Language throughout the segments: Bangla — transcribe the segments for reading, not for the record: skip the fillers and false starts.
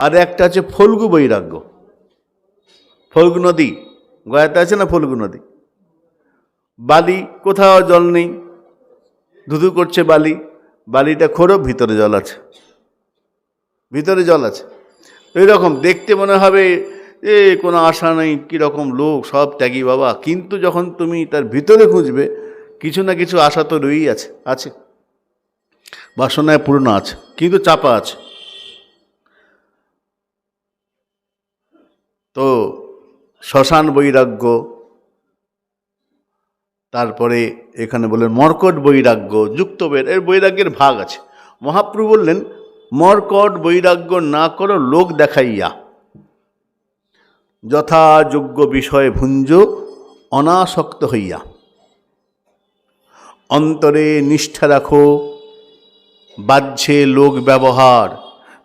আর একটা আছে ফল্গু বৈরাগ্য। ফল্গু নদী গয়াতে আছে না, ফল্গু নদী, বালি, কোথাও জল নেই, ধুধু করছে বালি, বালিটা খোঁড়ো, ভিতরে জল আছে, ভিতরে জল আছে। এইরকম দেখতে মনে হবে এ কোনো আশা নেই, কীরকম লোক, সব ত্যাগী বাবা, কিন্তু যখন তুমি তার ভিতরে খুঁজবে কিছু না কিছু আশা তো রয়েই আছে, আছে, বাসনায় পূর্ণ আছে, কিন্তু চাপা আছে। তো শ্মশান বৈরাগ্য, তারপরে এখানে বললেন মর্কট বৈরাগ্য, যুক্তবেদ, এর বৈরাগ্যের ভাগ আছে। মহাপ্রভু বললেন মর্কট বৈরাগ্য না করো লোক দেখাইয়া, যথাযোগ্য বিষয় ভুঞ্জ অনাসক্ত হইয়া, অন্তরে নিষ্ঠা রাখো, বাহ্যে লোক ব্যবহার।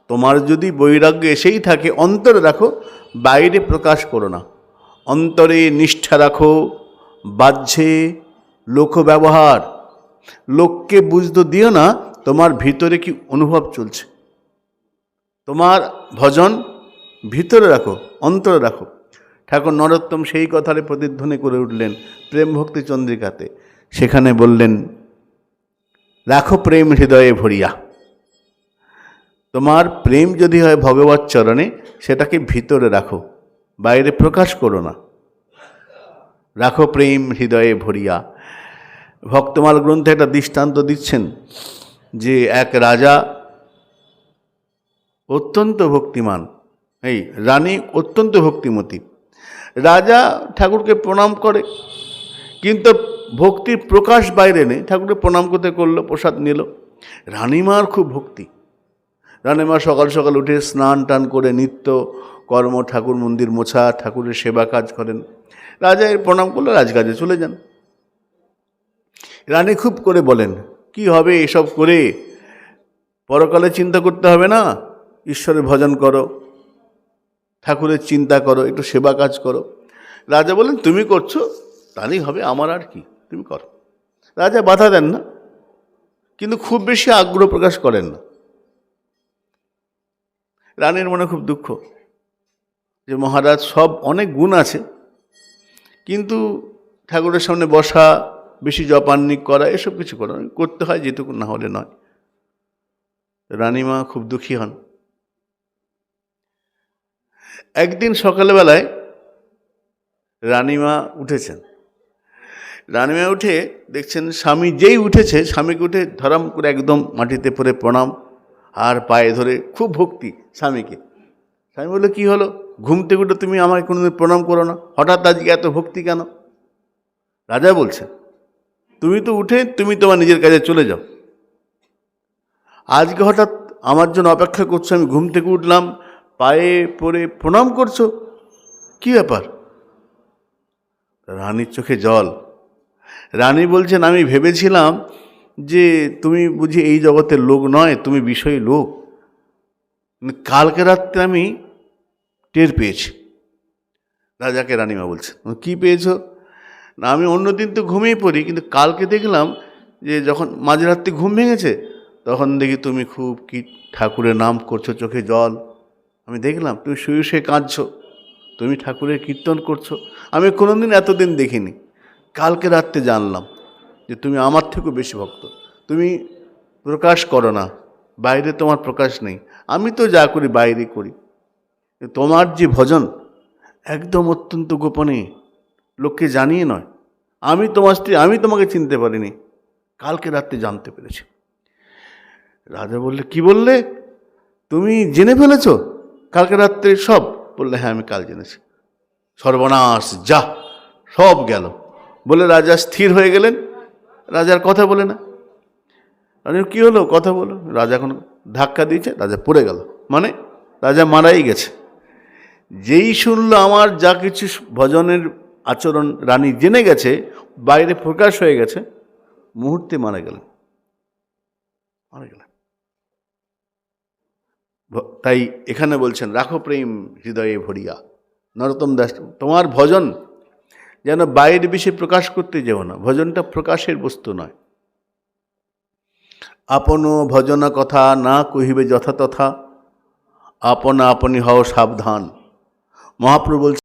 তোমার যদি বৈরাগ্য এসেই থাকে, অন্তরে রাখো, বাইরে প্রকাশ করো না। অন্তরে নিষ্ঠা রাখো, বাহ্যে লোক ব্যবহার, লোককে বুঝতে দিও না তোমার ভিতরে কি অনুভব চলছে। তোমার ভজন ভিতরে রাখো, অন্তরে রাখো। ঠাকুর নরোত্তম সেই কথারে প্রতিধ্বনি করে উঠলেন প্রেম ভক্তি চন্দ্রিকাতে। সেখানে বললেন রাখো প্রেম হৃদয়ে ভরিয়া। তোমার প্রেম যদি হয় ভগবৎ চরণে, সেটাকে ভিতরে রাখো, বাইরে প্রকাশ করো না। রাখো প্রেম হৃদয়ে ভরিয়া। ভক্তমাল গ্রন্থে একটা দৃষ্টান্ত দিচ্ছেন যে এক রাজা অত্যন্ত ভক্তিমান, এই রানী অত্যন্ত ভক্তিমতী। রাজা ঠাকুরকে প্রণাম করে, কিন্তু ভক্তির প্রকাশ বাইরে নেই। ঠাকুরকে প্রণাম করতে করলো, প্রসাদ নিল। রানীমার খুব ভক্তি। রানীমা সকাল সকাল উঠে স্নান টান করে নিত্য কর্ম, ঠাকুর মন্দির মোছা, ঠাকুরের সেবা কাজ করেন। রাজা এর প্রণাম করলো, রাজকাজে চলে যান। রানী খুব করে বলেন কি হবে এসব করে, পরকালে চিন্তা করতে হবে না, ঈশ্বরের ভজন করো, ঠাকুরের চিন্তা করো, একটু সেবা কাজ করো। রাজা বলেন তুমি করছো তাহলেই হবে, আমার আর কি, তুমি করো। রাজা বাধা দেন না, কিন্তু খুব বেশি আগ্রহ প্রকাশ করেন না। রানীর মনে খুব দুঃখ যে মহারাজ সব অনেক গুণ আছে, কিন্তু ঠাকুরের সামনে বসা, বেশি জপান্নিক করা, এসব কিছু করা করতে হয়, যেটুকু না হলে নয়। রানীমা খুব দুঃখী হন। একদিন সকালবেলায় রানীমা উঠেছেন। রানীমা উঠে দেখছেন স্বামী যেই উঠেছে, স্বামীকে উঠে ধরাম করে একদম মাটিতে পড়ে প্রণাম, আর পায়ে ধরে খুব ভক্তি স্বামীকে। স্বামী বললো কী হলো, ঘুম থেকে উঠে তুমি আমাকে কোনোদিন প্রণাম করো না, হঠাৎ আজকে এত ভক্তি কেন? রাজা বলছেন তুমি তো উঠে তুমি তোমার নিজের কাজে চলে যাও, আজকে হঠাৎ আমার জন্য অপেক্ষা করছো, আমি ঘুম থেকে উঠলাম, পায়ে পড়ে প্রণাম করছো, কি ব্যাপার? রানীর চোখে জল। রানী বলছেন আমি ভেবেছিলাম যে তুমি বুঝি এই জগতের লোক নয়, তুমি বিষয়ী লোক। কালকে রাত্রে আমি টের পেয়েছি। রাজাকে রানীমা বলছেন কি পেয়েছো? না আমি অন্যদিন তো ঘুমিয়ে পড়ি, কিন্তু কালকে দেখলাম যে যখন মাঝরাত্রি ঘুম ভেঙেছে, তখন দেখি তুমি খুব কি ঠাকুরের নাম করছো, চোখে জল। আমি দেখলাম তুমি শুয়ে শুয়ে কাঁদছো, তুমি ঠাকুরের কীর্তন করছো, আমি কোনোদিন এতদিন দেখিনি। কালকে রাত্রে জানলাম যে তুমি আমার থেকেও বেশি ভক্ত। তুমি প্রকাশ করো না, বাইরে তোমার প্রকাশ নেই। আমি তো যা করি বাইরে করি, তোমার যে ভজন একদম অত্যন্ত গোপনে, লোককে জানিয়ে নয়। আমি তোমার স্ত্রী, আমি তোমাকে চিনতে পারিনি, কালকে রাত্রে জানতে পেরেছি। রাজা বললে কি বললে, তুমি জেনে ফেলেছো কালকে রাত্রে সব? বললে হ্যাঁ আমি কাল জেনেছি। সর্বনাশ, যা সব গেল বলে রাজা স্থির হয়ে গেলেন। রাজার কথা বলে না। রাজা কী হলো, কথা বলো। রাজা এখন ধাক্কা দিয়েছে, রাজা পড়ে গেল, মানে রাজা মারাই গেছে। যেই শুনলো আমার যা কিছু ভজনের আচরণ রানী জেনে গেছে, বাইরে প্রকাশ হয়ে গেছে, মুহূর্তে মারা গেলেন, মারা গেলেন। তাই এখানে বলছেন রাখো প্রেম হৃদয়ে ভরিয়া। নরোত্তম দাস, তোমার ভজন যেন বাইরে বেশি প্রকাশ করতে যেও না, ভজনটা প্রকাশের বস্তু নয়। আপন ভজন কথা না কহিবে যথাতথা, আপনা আপনি হও সাবধান। মহাপ্রভু বলছেন